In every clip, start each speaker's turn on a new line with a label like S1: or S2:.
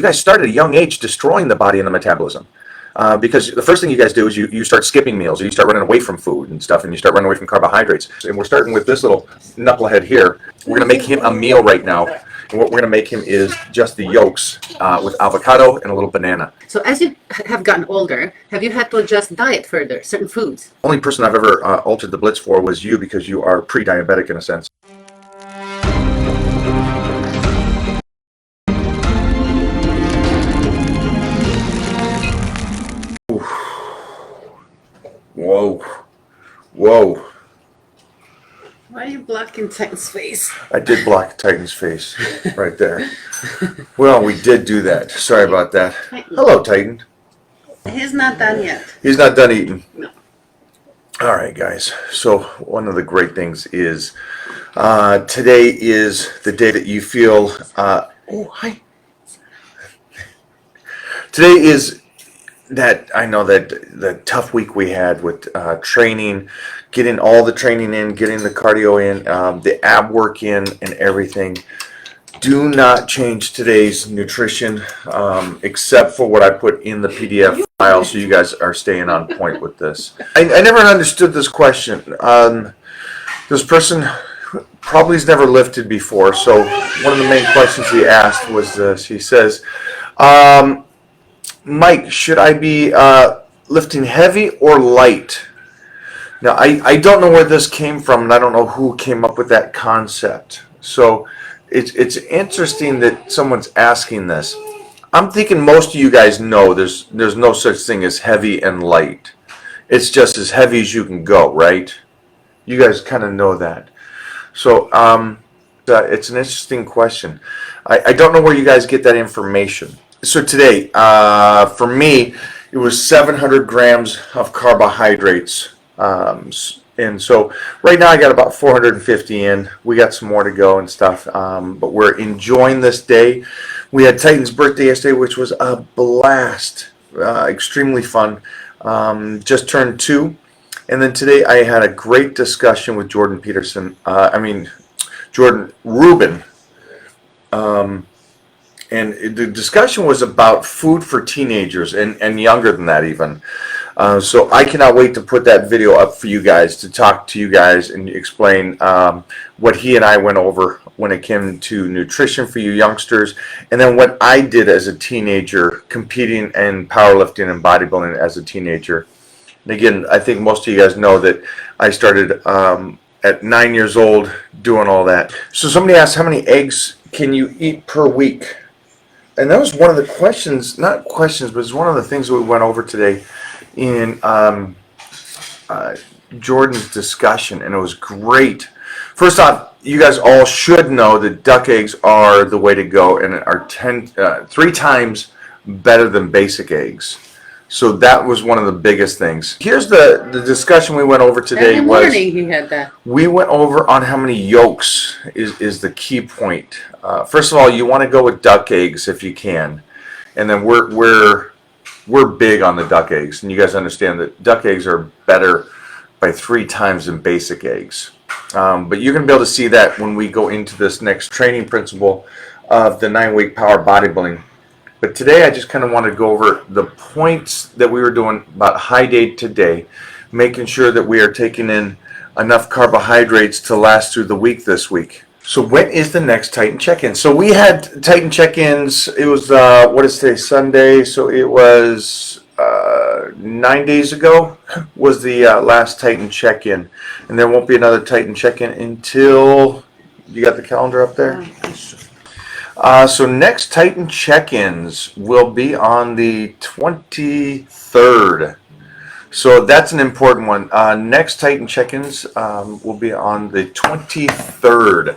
S1: You guys start at a young age destroying the body and the metabolism. Because the first thing you guys do is you start skipping meals, or you start running away from food and stuff, and you start running away from carbohydrates. And we're starting with this little knucklehead here. We're going to make him a meal right now. And what we're going to make him is just the yolks with avocado and a little banana.
S2: So as you have gotten older, have you had to adjust diet further, certain foods?
S1: Only person I've ever altered the Blitz for was you, because you are pre-diabetic in a sense. Whoa. Whoa.
S2: Why are you blocking Titan's face?
S1: I did block Titan's face right there. Well, we did do that. Sorry about that.
S2: Titan.
S1: Hello, Titan.
S2: He's not done yet.
S1: He's not done eating.
S2: No.
S1: All right, guys. So one of the great things is today is the day that you feel... oh, hi. Today is... that I know that the tough week we had with training, getting all the training in, getting the cardio in, the ab work in, and everything. Do not change today's nutrition except for what I put in the PDF file, so you guys are staying on point with this. I never understood this question. This person probably has never lifted before, so one of the main questions he asked was this. He says, Mike, should I be lifting heavy or light? Now, I don't know where this came from, and I don't know who came up with that concept. So it's interesting that someone's asking this. I'm thinking most of you guys know there's no such thing as heavy and light. It's just as heavy as you can go, right? You guys kind of know that. So it's an interesting question. I don't know where you guys get that information. So today, for me, it was 700 grams of carbohydrates. And so right now I got about 450 in. We got some more to go and stuff, but we're enjoying this day. We had Titan's birthday yesterday, which was a blast, extremely fun. Just turned 2. And then today I had a great discussion with Jordan Rubin. And the discussion was about food for teenagers and younger than that even. So I cannot wait to put that video up for you guys, to talk to you guys and explain what he and I went over when it came to nutrition for you youngsters, and then what I did as a teenager competing in powerlifting and bodybuilding as a teenager. And again, I think most of you guys know that I started at 9 years old doing all that. So somebody asked, how many eggs can you eat per week? And that was one of the questions, not questions, but it's one of the things that we went over today in Jordan's discussion, and it was great. First off, you guys all should know that duck eggs are the way to go and are 3 times better than basic eggs. So that was one of the biggest things. Here's the discussion we went over today.
S2: Every morning he had that.
S1: We went over on how many yolks is the key point. First of all, you want to go with duck eggs if you can, and then we're big on the duck eggs, and you guys understand that duck eggs are better by 3 times than basic eggs. But you're going to be able to see that when we go into this next training principle of the 9-week power bodybuilding. But today I just kind of want to go over the points that we were doing about high day today, making sure that we are taking in enough carbohydrates to last through the week this week. So when is the next Titan check-in? So we had Titan check-ins. It was, what is today, Sunday? So it was 9 days ago was the last Titan check-in. And there won't be another Titan check-in until, you got the calendar up there? So next Titan check-ins will be on the 23rd. So that's an important one. Next Titan check-ins will be on the 23rd.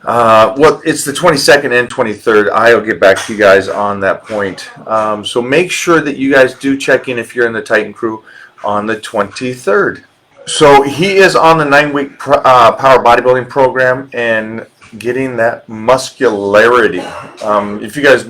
S1: Well, it's the 22nd and 23rd. I'll get back to you guys on that point. So make sure that you guys do check in if you're in the Titan crew on the 23rd. So he is on the 9-week power bodybuilding program and getting that muscularity. If you guys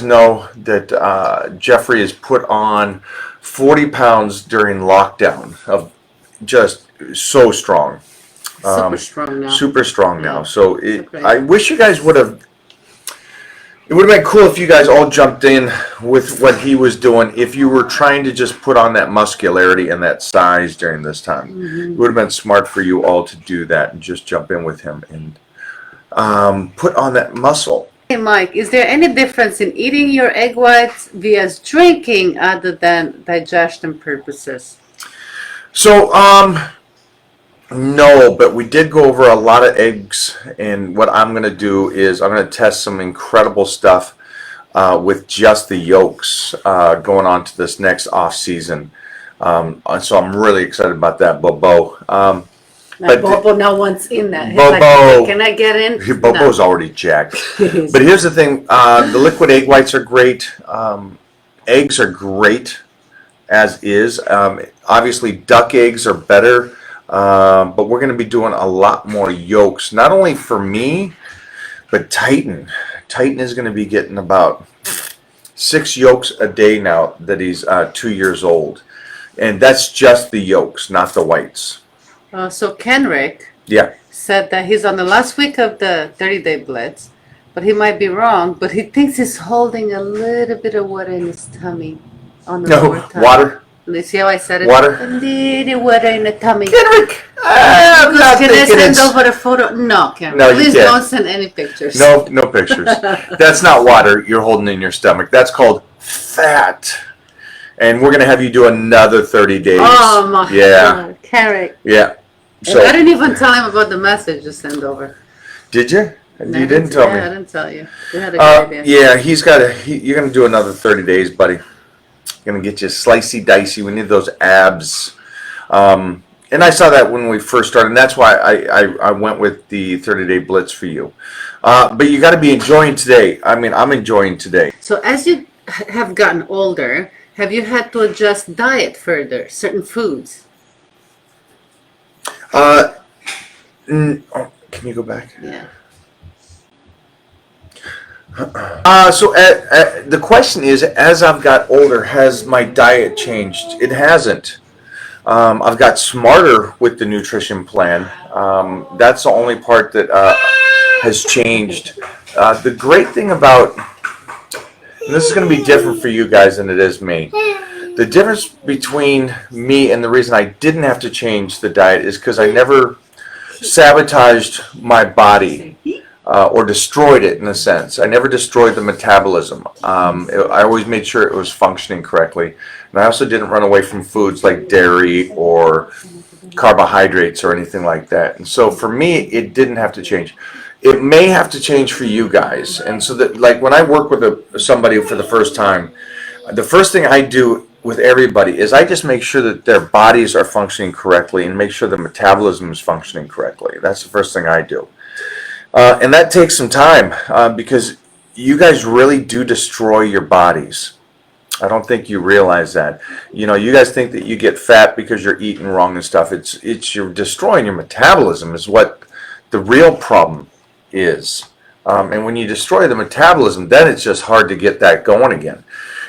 S1: know that Jeffrey has put on 40 pounds during lockdown, of just so strong.
S2: Super strong now.
S1: Super strong now. So I wish you guys would have It would have been cool if you guys all jumped in with what he was doing. If you were trying to just put on that muscularity and that size during this time, it would have been smart for you all to do that and just jump in with him and put on that muscle.
S2: Hey Mike, is there any difference in eating your egg whites via drinking other than digestion purposes?
S1: So, no, but we did go over a lot of eggs, and what I'm going to do is I'm going to test some incredible stuff with just the yolks going on to this next off season. So I'm really excited about that, Bobo.
S2: But Bobo now wants in that. He's
S1: Bobo,
S2: like, can I get in?
S1: Bobo's
S2: No.
S1: already jacked. But here's the thing: the liquid egg whites are great. Eggs are great as is. Obviously, duck eggs are better. But we're going to be doing a lot more yolks, not only for me, but Titan. Titan is going to be getting about 6 yolks a day now that he's 2 years old. And that's just the yolks, not the whites.
S2: So Kenrick
S1: Yeah.
S2: said that he's on the last week of the 30-day Blitz, but he might be wrong, but he thinks he's holding a little bit of water in his tummy on the lower
S1: No,
S2: tummy.
S1: water.
S2: You see how I said it?
S1: Water.
S2: A little water in the tummy.
S1: Kenrick! I'm not
S2: Can I
S1: thinking
S2: send
S1: it's...
S2: over a photo? No, Kenrick.
S1: No, you
S2: Please
S1: can't.
S2: don't send any pictures.
S1: No pictures. That's not water you're holding in your stomach. That's called fat. And we're going to have you do another 30 days.
S2: Oh my
S1: Yeah.
S2: God, Kenrick.
S1: Yeah.
S2: And I didn't even tell him about the message you sent over.
S1: Did you?
S2: No,
S1: You didn't tell
S2: I
S1: me.
S2: didn't tell you. You had a good idea.
S1: Yeah, you're going to do another 30 days, buddy. Going to get you slicey dicey. We need those abs. And I saw that when we first started, and that's why I went with the 30-day blitz for you. But you got to be enjoying today. I mean, I'm enjoying today.
S2: So as you have gotten older, have you had to adjust diet further, certain foods?
S1: Can you go back?
S2: Yeah.
S1: So the question is, as I've got older, has my diet changed? It hasn't. I've got smarter with the nutrition plan. That's the only part that has changed. The great thing about, and this is going to be different for you guys than it is me. The difference between me and the reason I didn't have to change the diet is because I never sabotaged my body. Or destroyed it in a sense. I never destroyed the metabolism. I always made sure it was functioning correctly. And I also didn't run away from foods like dairy or carbohydrates or anything like that. And so for me, it didn't have to change. It may have to change for you guys. And so that, like when I work with somebody for the first time, the first thing I do with everybody is I just make sure that their bodies are functioning correctly and make sure the metabolism is functioning correctly. That's the first thing I do. And that takes some time because you guys really do destroy your bodies. I don't think you realize that. You know, you guys think that you get fat because you're eating wrong and stuff. It's you're destroying your metabolism is what the real problem is. And when you destroy the metabolism, then it's just hard to get that going again.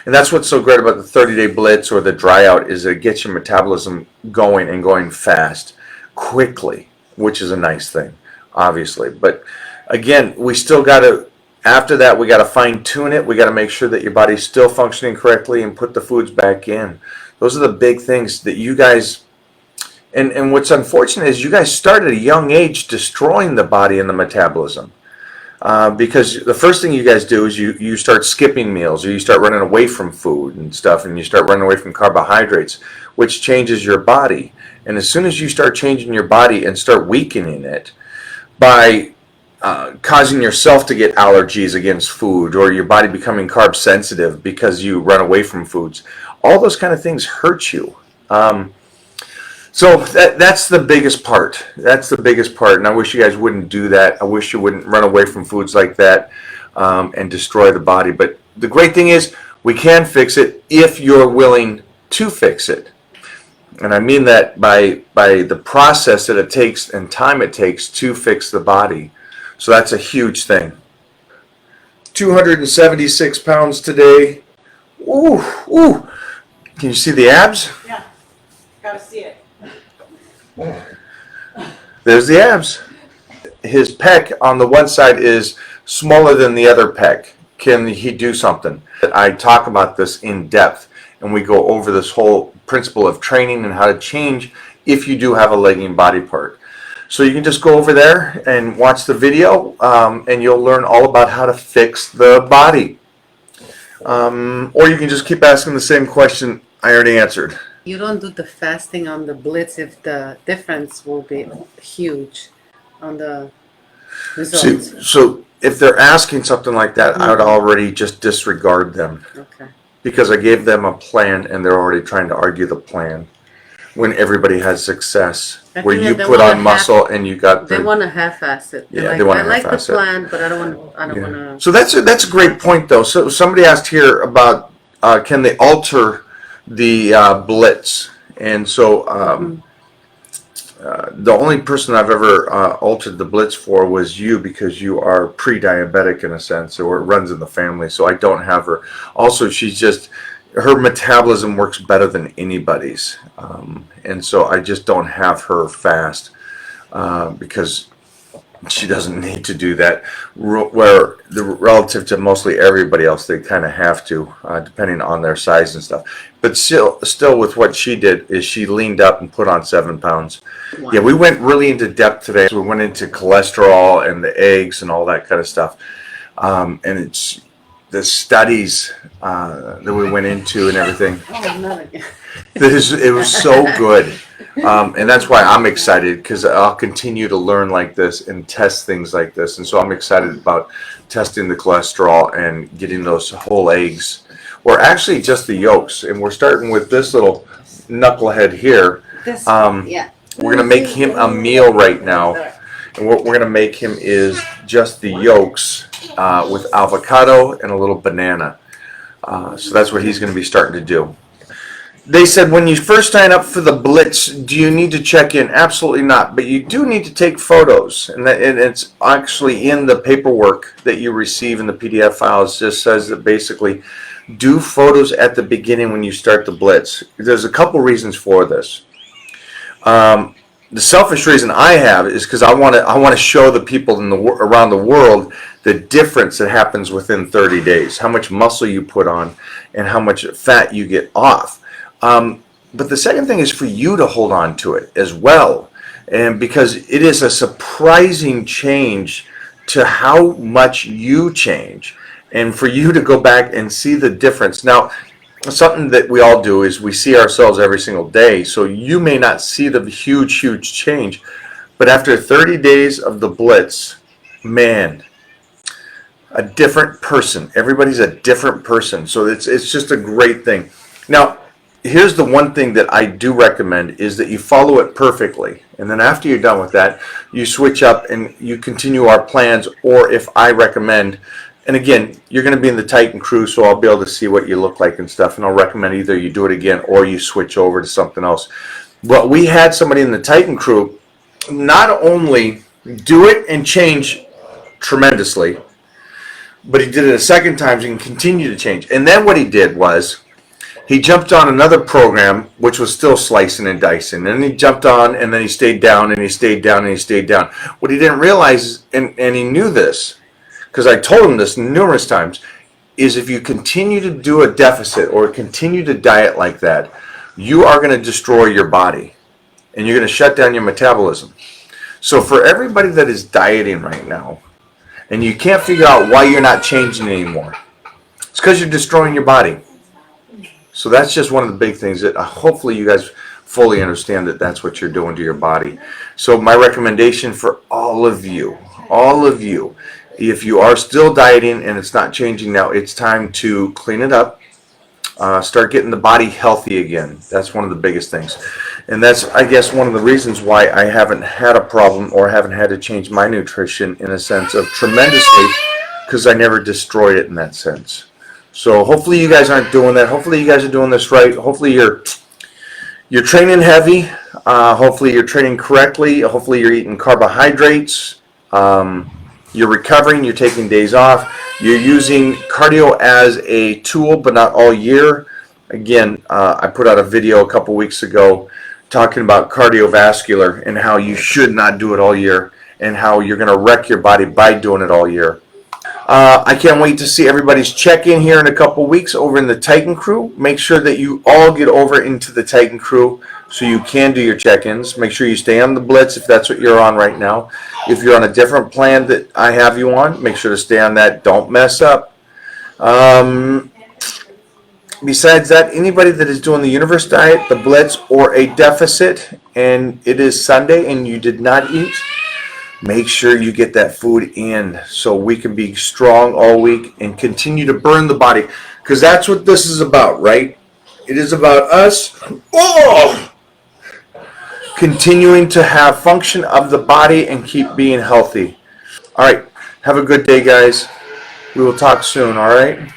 S1: And that's what's so great about the 30-day blitz or the dry out is it gets your metabolism going and going fast, quickly, which is a nice thing. Obviously, but again, we still got to, after that, we got to fine tune it. We got to make sure that your body's still functioning correctly and put the foods back in. Those are the big things that you guys, and what's unfortunate is you guys start at a young age destroying the body and the metabolism. Because the first thing you guys do is you start skipping meals or you start running away from food and stuff and you start running away from carbohydrates, which changes your body. And as soon as you start changing your body and start weakening it, by causing yourself to get allergies against food or your body becoming carb sensitive because you run away from foods. All those kind of things hurt you. So that's the biggest part. That's the biggest part. And I wish you guys wouldn't do that. I wish you wouldn't run away from foods like that and destroy the body. But the great thing is we can fix it if you're willing to fix it. And I mean that by the process that it takes and time it takes to fix the body. So that's a huge thing. 276 pounds today. Ooh, ooh. Can you see the abs?
S3: Yeah, gotta see it.
S1: There's the abs. His pec on the one side is smaller than the other pec. can he do something? I talk about this in depth, and we go over this whole principle of training and how to change if you do have a lagging body part. So you can just go over there and watch the video, and you'll learn all about how to fix the body. Or you can just keep asking the same question I already answered.
S2: You don't do the fasting on the Blitz if the difference will be huge on the results.
S1: See, so if they're asking something like that, I would already just disregard them.
S2: Okay.
S1: Because I gave them a plan and they're already trying to argue the plan when everybody has success.
S2: I
S1: Where
S2: think
S1: you
S2: that they
S1: put
S2: wanna
S1: on muscle and you got
S2: They
S1: the...
S2: want to half-ass it. They're
S1: Yeah,
S2: like,
S1: they wanna
S2: I like the
S1: half-ass it.
S2: plan, but I don't want to.
S1: So that's a great point though. So somebody asked here about can they alter the Blitz? And so the only person I've ever altered the Blitz for was you, because you are pre-diabetic in a sense, or it runs in the family. So I don't have her. Also, her metabolism works better than anybody's, and so I just don't have her fast because she doesn't need to do that. Where relative to mostly everybody else, they kind of have to, depending on their size and stuff. But still, with what she did is she leaned up and put on 7 pounds.
S2: Wow.
S1: Yeah, we went really into depth today. So we went into cholesterol and the eggs and all that kind of stuff. And it's the studies that we went into and everything.
S2: Oh, not again.
S1: It was so good. And that's why I'm excited, because I'll continue to learn like this and test things like this. And so I'm excited about testing the cholesterol and getting those whole eggs, or actually just the yolks. And we're starting with this little knucklehead here.
S2: This,
S1: We're going to make him a meal right now. And what we're going to make him is just the yolks with avocado and a little banana. So that's what he's going to be starting to do. They said, when you first sign up for the Blitz, do you need to check in? Absolutely not. But you do need to take photos. And it's actually in the paperwork that you receive in the PDF files. It just says that basically do photos at the beginning when you start the Blitz. There's a couple reasons for this. The selfish reason I have is because I want to show the people around the world the difference that happens within 30 days. How much muscle you put on and how much fat you get off. But the second thing is for you to hold on to it as well. And because it is a surprising change to how much you change. And for you to go back and see the difference. Now, something that we all do is we see ourselves every single day. So you may not see the huge change. But after 30 days of the Blitz, man, a different person. Everybody's a different person. So it's just a great thing. Now, here's the one thing that I do recommend is that you follow it perfectly. And then after you're done with that, you switch up and you continue our plans, or if I recommend, and again, you're going to be in the Titan crew, so I'll be able to see what you look like and stuff, and I'll recommend either you do it again or you switch over to something else. But we had somebody in the Titan crew not only do it and change tremendously, but he did it a second time and continue to change. And then what he did was, he jumped on another program, which was still slicing and dicing. And he jumped on, and then he stayed down, and he stayed down, and he stayed down. What he didn't realize, and he knew this, because I told him this numerous times, is if you continue to do a deficit or continue to diet like that, you are going to destroy your body. And you're going to shut down your metabolism. So for everybody that is dieting right now, and you can't figure out why you're not changing anymore, it's because you're destroying your body. So that's just one of the big things that hopefully you guys fully understand, that that's what you're doing to your body. So my recommendation for all of you, if you are still dieting and it's not changing now, it's time to clean it up. Start getting the body healthy again. That's one of the biggest things. And that's, I guess, one of the reasons why I haven't had a problem or haven't had to change my nutrition in a sense of tremendously, because I never destroyed it in that sense. So hopefully you guys aren't doing that. Hopefully you guys are doing this right. Hopefully you're training heavy. Hopefully you're training correctly. Hopefully you're eating carbohydrates. You're recovering. You're taking days off. You're using cardio as a tool, but not all year. Again, I put out a video a couple weeks ago talking about cardiovascular and how you should not do it all year and how you're going to wreck your body by doing it all year. I can't wait to see everybody's check-in here in a couple weeks over in the Titan crew. Make sure that you all get over into the Titan crew so you can do your check-ins. Make sure you stay on the Blitz if that's what you're on right now. If you're on a different plan that I have you on, make sure to stay on that. Don't mess up. Besides that, anybody that is doing the Universe Diet, the Blitz, or a deficit, and it is Sunday and you did not eat, make sure you get that food in so we can be strong all week and continue to burn the body. Because that's what this is about, right? It is about us continuing to have function of the body and keep being healthy. All right. Have a good day, guys. We will talk soon, all right?